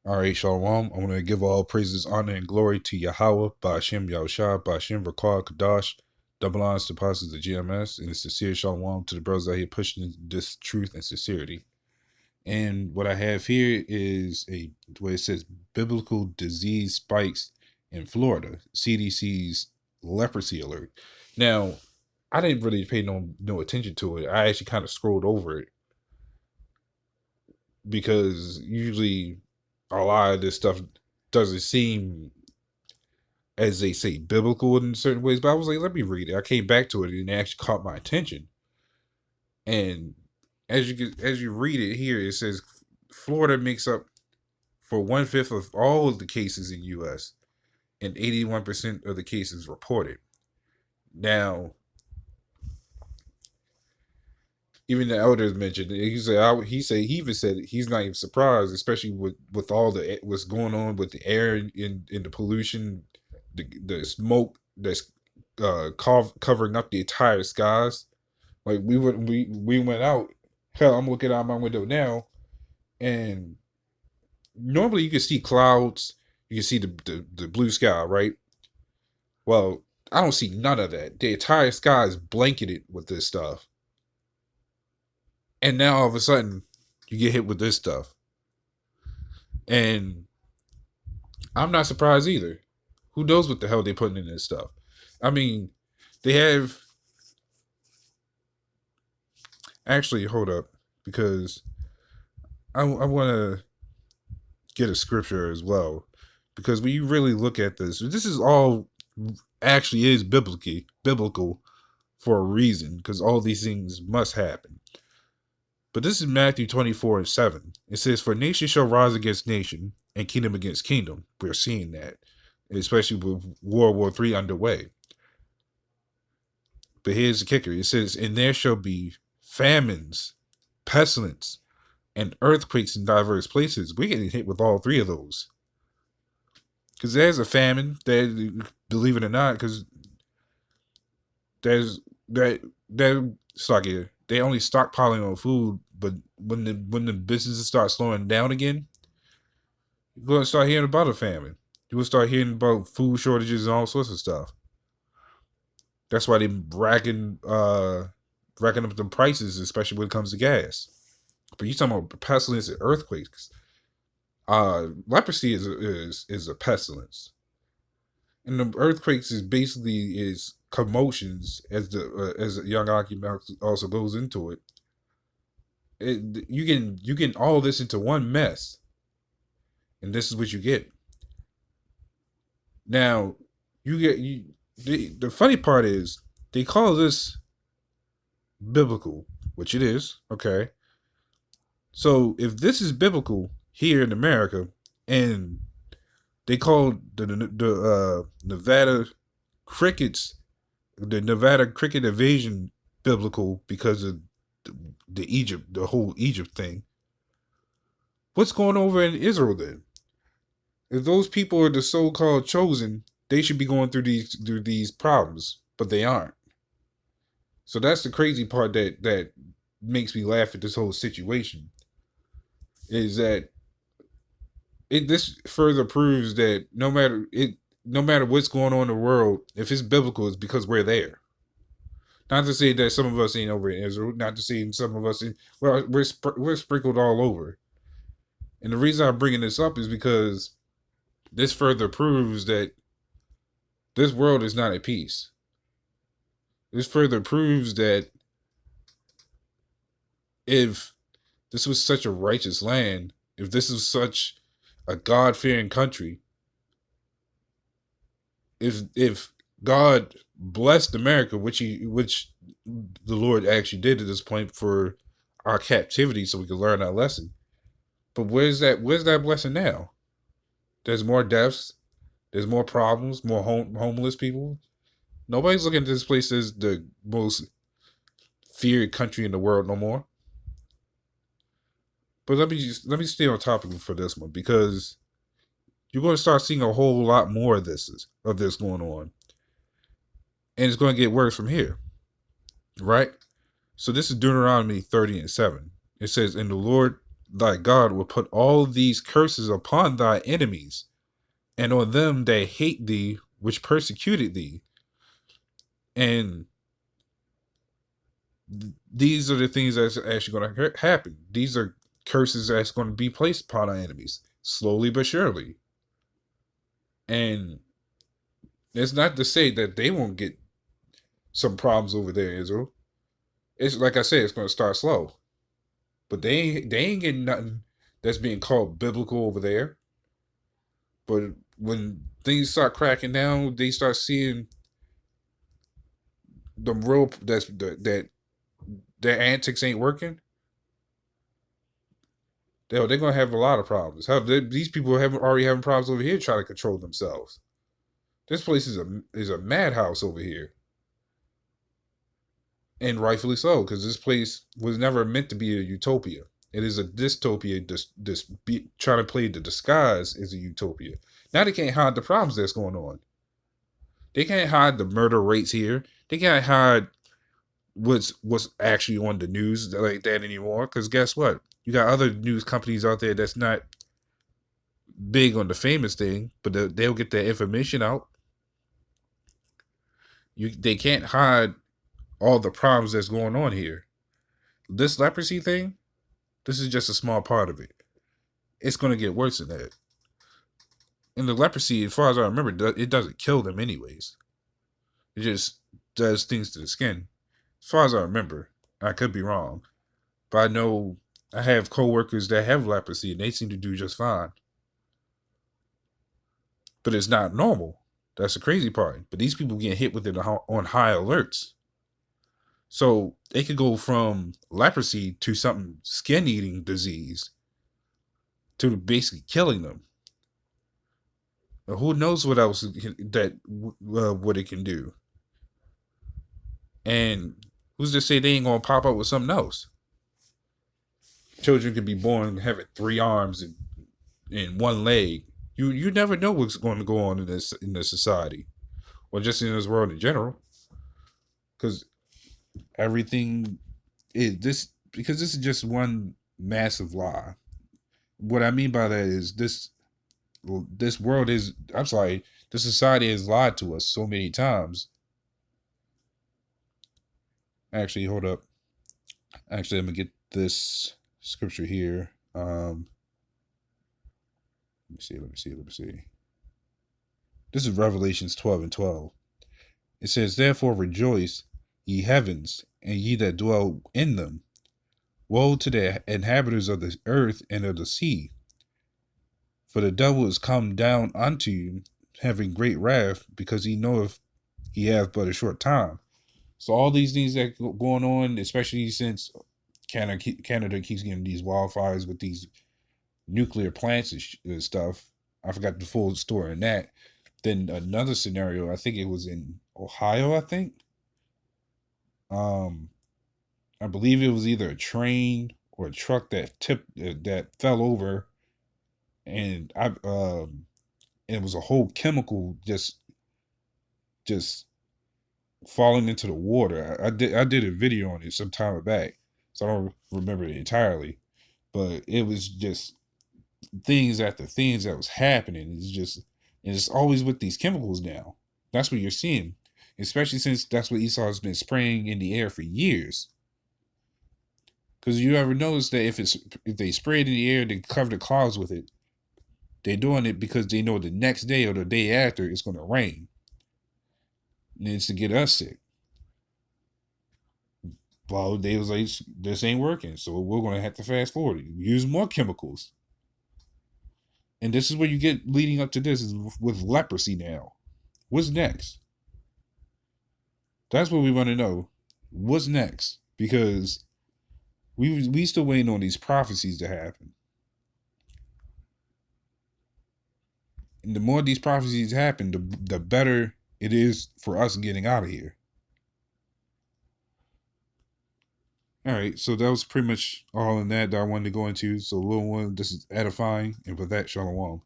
All right, Shalom. I want to give all praises, honor, and glory to Yahweh, Ba'ashem Yahushua, Ba'ashem Rakah Kadash, double honors to apostles of GMS, and a sincere Shalom to the brothers out here pushing this truth and sincerity. And what I have here is where it says biblical disease spikes in Florida, CDC's leprosy alert. Now, I didn't really pay no attention to it. I actually kind of scrolled over it because usually a lot of this stuff doesn't seem, as they say, biblical in certain ways. But I was like, let me read it. I came back to it and it actually caught my attention. And as you read it here, it says Florida makes up for 1/5 of all of the cases in U.S. and 81% of the cases reported. Now, even the elders mentioned it. He even said he's not even surprised, especially with all the what's going on with the air in the pollution, the smoke that's covering up the entire skies. Like we went out. Hell, I'm looking out my window now, and normally you can see clouds, you can see the blue sky, right? Well, I don't see none of that. The entire sky is blanketed with this stuff. And now all of a sudden, you get hit with this stuff. And I'm not surprised either. Who knows what the hell they're putting in this stuff? I mean, they have. Actually, hold up. Because I want to get a scripture as well. Because when you really look at this is all actually is biblical for a reason. Because all these things must happen. But this is Matthew 24:7. It says, "For nation shall rise against nation, and kingdom against kingdom." We're seeing that, especially with World War III underway. But here's the kicker. It says, "And there shall be famines, pestilence, and earthquakes in diverse places." We're getting hit with all three of those. Because there's a famine, believe it or not, because there's that it's like they only stockpiling on food, but when the businesses start slowing down again, you're gonna start hearing about a famine. You're gonna start hearing about food shortages and all sorts of stuff. That's why they racking up the prices, especially when it comes to gas. But you talking about pestilence and earthquakes. Leprosy is a pestilence, and the earthquakes is basically is commotions, as the young occupant also goes into it. You get all this into one mess, and this is what you get. Now, the funny part is they call this biblical, which it is. Okay, so if this is biblical here in America, and they call Nevada crickets, the Nevada cricket invasion biblical because of the whole Egypt thing. What's going over in Israel then? If those people are the so-called chosen, they should be going through these problems, but they aren't. So that's the crazy part that makes me laugh at this whole situation. Is that this further proves that no matter what's going on in the world, if it's biblical, it's because we're there. Not to say that some of us ain't over in Israel. Not to say some of us, well, we're sprinkled all over. And the reason I'm bringing this up is because this further proves that this world is not at peace. This further proves that if this was such a righteous land, if this is such a God-fearing country, if God blessed America, which the Lord actually did at this point for our captivity, so we could learn our lesson. But where's that blessing now? There's more deaths. There's more problems. More homeless people. Nobody's looking at this place as the most feared country in the world no more. But let me stay on topic for this one, because you're going to start seeing a whole lot more of this going on, and it's going to get worse from here, right? So this is Deuteronomy 30:7. It says, "And the Lord thy God will put all these curses upon thy enemies, and on them that hate thee, which persecuted thee. And these are the things that's actually going to happen. These are curses that's going to be placed upon our enemies, slowly but surely. And it's not to say that they won't get some problems over there, Israel. It's like I said, it's going to start slow, but they ain't getting nothing that's being called biblical over there. But when things start cracking down, they start seeing the real that their antics ain't working. They're gonna have a lot of problems. These people already having problems over here trying to control themselves. This place is a madhouse over here, and rightfully so, because this place was never meant to be a utopia. It is a dystopia. Trying to play the disguise as a utopia. Now they can't hide the problems that's going on. They can't hide the murder rates here. They can't hide what's actually on the news like that anymore. Because guess what? You got other news companies out there that's not big on the famous thing, but they'll get their information out. They can't hide all the problems that's going on here. This leprosy thing, this is just a small part of it. It's going to get worse than that. And the leprosy, as far as I remember, it doesn't kill them anyways. It just does things to the skin. As far as I remember, I could be wrong, but I know I have coworkers that have leprosy and they seem to do just fine. But it's not normal. That's the crazy part. But these people get hit with it on high alerts. So it could go from leprosy to something skin-eating disease to basically killing them. Who knows what else what it can do? And who's to say they ain't gonna pop up with something else? Children can be born having 3 arms and 1 leg. You never know what's going to go on in this society, or just in this world in general. Because everything is this. Because this is just one massive lie. What I mean by that is this world is. I'm sorry. The society has lied to us so many times. Actually, hold up. Actually, I'm gonna get this scripture here. Let me see. This is Revelations 12:12. It says, "Therefore rejoice, ye heavens, and ye that dwell in them. Woe to the inhabitants of the earth and of the sea. For the devil is come down unto you, having great wrath, because he knoweth he hath but a short time." So all these things that going on, especially since Canada keeps getting these wildfires with these nuclear plants and stuff. I forgot the full story on that. Then another scenario, I think it was in Ohio, I think. I believe it was either a train or a truck that fell over, and it was a whole chemical just falling into the water. I did a video on it some time back, so I don't remember it entirely, but it was just things after things that was happening. And it's always with these chemicals now. That's what you're seeing, especially since that's what Esau has been spraying in the air for years. Because you ever notice that if they spray it in the air, they cover the clouds with it. They're doing it because they know the next day or the day after it's going to rain. And it's to get us sick. Well, they was like, this ain't working, so we're going to have to fast forward it. Use more chemicals. And this is where you get leading up to this is with leprosy now. What's next? That's what we want to know. What's next? Because we still waiting on these prophecies to happen. And the more these prophecies happen, the better it is for us getting out of here. All right, so that was pretty much all in that I wanted to go into. So, little one, this is edifying, and for that, shalom.